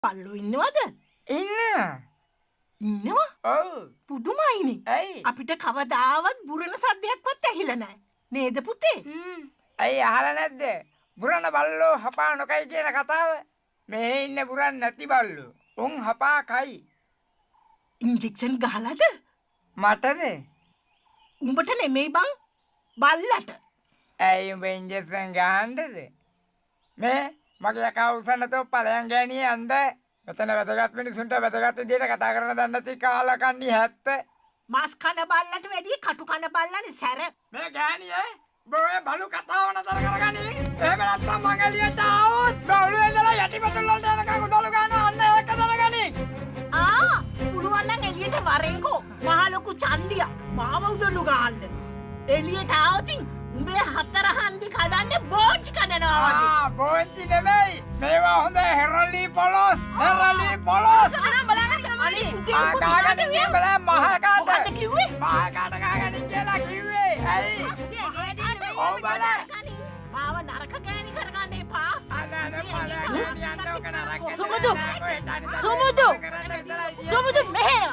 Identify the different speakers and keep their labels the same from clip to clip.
Speaker 1: පල්ලු ඉන්නවද? ඉන්නවා?
Speaker 2: ඔව්.
Speaker 1: පුදුමයිනේ.
Speaker 2: ඇයි?
Speaker 1: අපිට කවදාවත් බුරණ සද්දයක්වත් ඇහිලා නැහැ. නේද පුතේ?
Speaker 2: ඇයි අහලා නැද්ද? බුරණ බල්ලෝ හපා නොකයි කියන කතාව? මේ ඉන්න බුරන් නැති බල්ලෝ. උන් හපා කයි.
Speaker 1: ඉන්ජෙක්ෂන් ගහලාද?
Speaker 2: මටද?
Speaker 1: උඹට නෙමෙයි බං. බල්ලට.
Speaker 2: ඇයි උඹ ඉන්ජෙක්ෂන් ගහන්නද? මේ මගේ අකා උසන්නතෝ ඵලයන් ගෑණියේ අන්ද. මෙතන වැදගත් මිනිසුන්ට වැදගත් විදියට කතා කරන දන්නේ නැති කාලා කන්නේ 70.
Speaker 1: මාස් කන බල්ලට වැඩිය කටු කන බල්ලනේ සැර.
Speaker 2: මේ ගෑණියේ බොය බලු කතාව නතර කරගනි. එහෙම නැත්නම් මං එළියට ආවොත් බවුල ඉඳලා යටිපතුල් වලට යනකම් උදළු ගන්නවා අන්න ඒක දැනගනි.
Speaker 1: පුළුවන් නම් එළියට වරෙන්කෝ. මහ ලොකු චන්දිය මාව උදළු ගහන්න. එළියට ආවොතින් උඹේ හතර හන්දි කඩන්න බෝච්චි කනනවා වගේ.
Speaker 2: බෝච්චි නෙමෙයි. මේවා හොඳ හෙරලි පොලොස්. හෙරලි පොලොස්.
Speaker 1: අනේ බලන්න අනේ පුතේ
Speaker 2: කාගන්න බලා මහ කාට.
Speaker 1: මොකද්ද කිව්වේ?
Speaker 2: මහ කාට කාගන්න කියලා කිව්වේ. ඇයි? ඔව් බලන්න.
Speaker 1: මාව නරක ගෑණි කරගන්න එපා.
Speaker 2: සුමුදු
Speaker 1: මෙහෙම.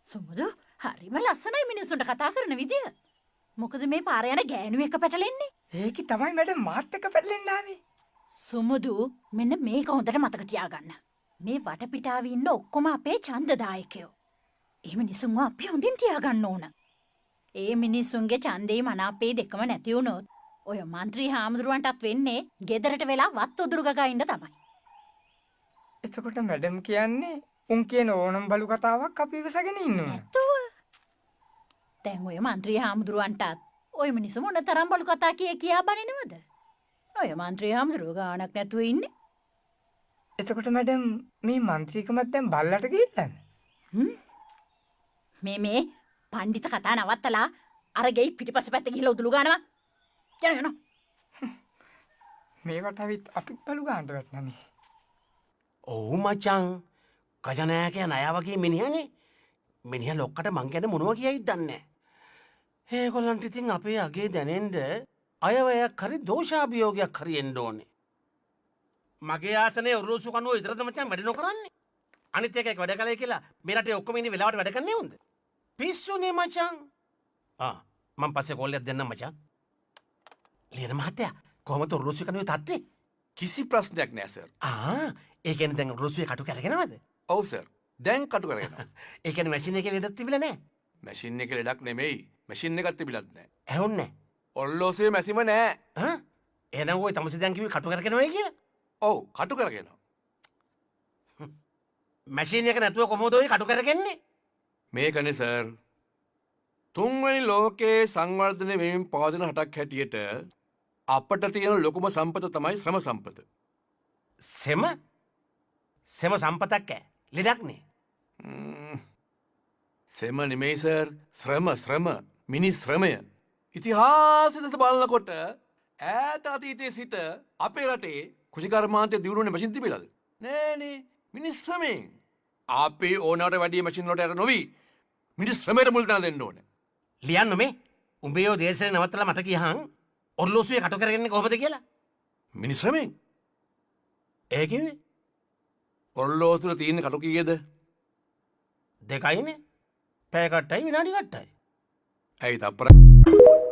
Speaker 3: සුමුදු හරිම ලස්සනයි මිනිස්සුන්ට කතා කරන විදිය. මොකද මේ පාර යන ගෑනු එක පැටලෙන්නේ?
Speaker 2: ඒකි තමයි මැඩම් මාත් එක්ක පැටලෙන්න ආවේ.
Speaker 3: සුමුදු මෙන්න මේක හොඳට මතක තියාගන්න. මේ වටපිටාවේ ඉන්න ඔක්කොම අපේ ඡන්දදායකයෝ. ඒ මිනිස්සුන්ව අපි හොඳින් තියාගන්න ඕන. ඒ මිනිස්සුන්ගේ ඡන්දේ මනාපේ දෙකම නැති වුණොත් ඔය മന്ത്രി හාමුදුරුවන්ටත් වෙන්නේ ගෙදරට වෙලා වත් උදුරු ගගා ඉන්න තමයි.
Speaker 2: එතකොට මැඩම් කියන්නේ උන් කියන ඕනම් බලු කතාවක් අපි ඉවසගෙන ඉන්නවා.
Speaker 3: නැතුව. දැන් ඔය മന്ത്രി හාමුදුරුවන්ටත් ඔය මිනිස්සු මොන තරම් බලු කතා කියා බනිනවද? ඔය മന്ത്രി හාමුදුරුවෝ ගානක් නැතුව ඉන්නේ.
Speaker 2: එතකොට මැඩම් මේ മന്ത്രിකමත් දැන් බල්ලට ගිහිල්ලාද?
Speaker 3: මේ පණ්ඩිත කතා නවත්තලා අර ගෙයි පිටිපස්ස පැත්තේ ගිහලා උදුළු ගන්නවා. යනවා.
Speaker 2: මේකට අවිත් අපි බලු ගන්නට වැටෙනනේ.
Speaker 4: ඔව් මචං. කජනෑකයා නයා වගේ මිනිහනේ. මිනිහා ලොක්කට මං ගැන මොනවා කියයිද දන්නේ නැහැ. ඒගොල්ලන්ට ඉතින් අපේ අගේ දැනෙන්න අයවැයක් හරි දෝෂාභියෝගයක් හරි එන්න ඕනේ. මගේ ආසනේ ඔරලෝසු කනුව විතරද මචං වැඩ නොකරන්නේ. අනිත් එකක් වැඩ කලේ කියලා මේ රටේ ඔක්කොම ඉන්නේ වෙලාවට වැඩ කරන්නේ හොඳ. පිස්සුනේ මචං. මං පස්සේ කෝල් එකක් දෙන්නම් මචං. ලියන මහත්තයා කොහොමද ඔරලෝසු කනුවේ තත්ත්වේ?
Speaker 5: කිසි ප්‍රශ්නයක් නෑ සර්.
Speaker 4: ඒ කියන්නේ දැන් ඔරලෝසුවේ කටු කරගෙනවද?
Speaker 5: ඔව් සර්. දැන් කටු කරගෙනවා.
Speaker 4: ඒ කියන්නේ මැෂින් එකේ ලෙඩක් තිබිලා නෑ.
Speaker 5: මැෂින් එකේ ලෙඩක් නෙමෙයි. මැෂින් එකක් තිබිලත් නෑ.
Speaker 4: ඇහුන්නේ?
Speaker 5: ඔල්ලෝසුවේ මැසිම නෑ.
Speaker 4: එහෙනම් ඔය තමසි දැන් කිව්වේ කටු කරගෙනවයි කියලා?
Speaker 5: ඔව් කටු කරගෙනවා.
Speaker 4: මැෂින් එක නැතුව කොහොමද ඔය කටු කරගන්නේ?
Speaker 5: මේකනේ සර්. තුන්වෙනි ලෝකයේ සංවර්ධනය වෙමින් පවතින රටක් හැටියට අපට තියෙන ලොකුම සම්පත තමයි ශ්‍රම සම්පත.
Speaker 4: සෙම සම්පතක් ලෙඩක්නේ.
Speaker 5: සෙම නෙමෙයි සර්. ශ්‍රම මිනිස් ශ්‍රමය. ඉතිහාසෙට බලනකොට ඈත අතීතයේ සිට අපේ රටේ කෘෂිකර්මාන්තය දියුණුවනේ මැෂින් තිබිලාද? නෑනේ. මිනිස් ශ්‍රමයෙන්. අපි ඕනවට වැඩිය මැෂින් වලට යට නොවි මිනිස් ශ්‍රමයට මුල් තැන දෙන්න ඕනේ.
Speaker 4: ලියන්න මේ උඹේ යෝ දේශේ නවත්තලා මට කියහන් ඔර්ලෝසුවේ කටු කරගන්නේ කොහොමද කියලා?
Speaker 5: මිනිස් ශ්‍රමයෙන්.
Speaker 4: ඒ කිව්වේ
Speaker 5: ඔර්ලෝසුවේ තියෙන කටු කීයද?
Speaker 4: 2යිනේ. පැය කට්ටයි විනාඩි කට්ටයි.
Speaker 5: ඇයි තප්පර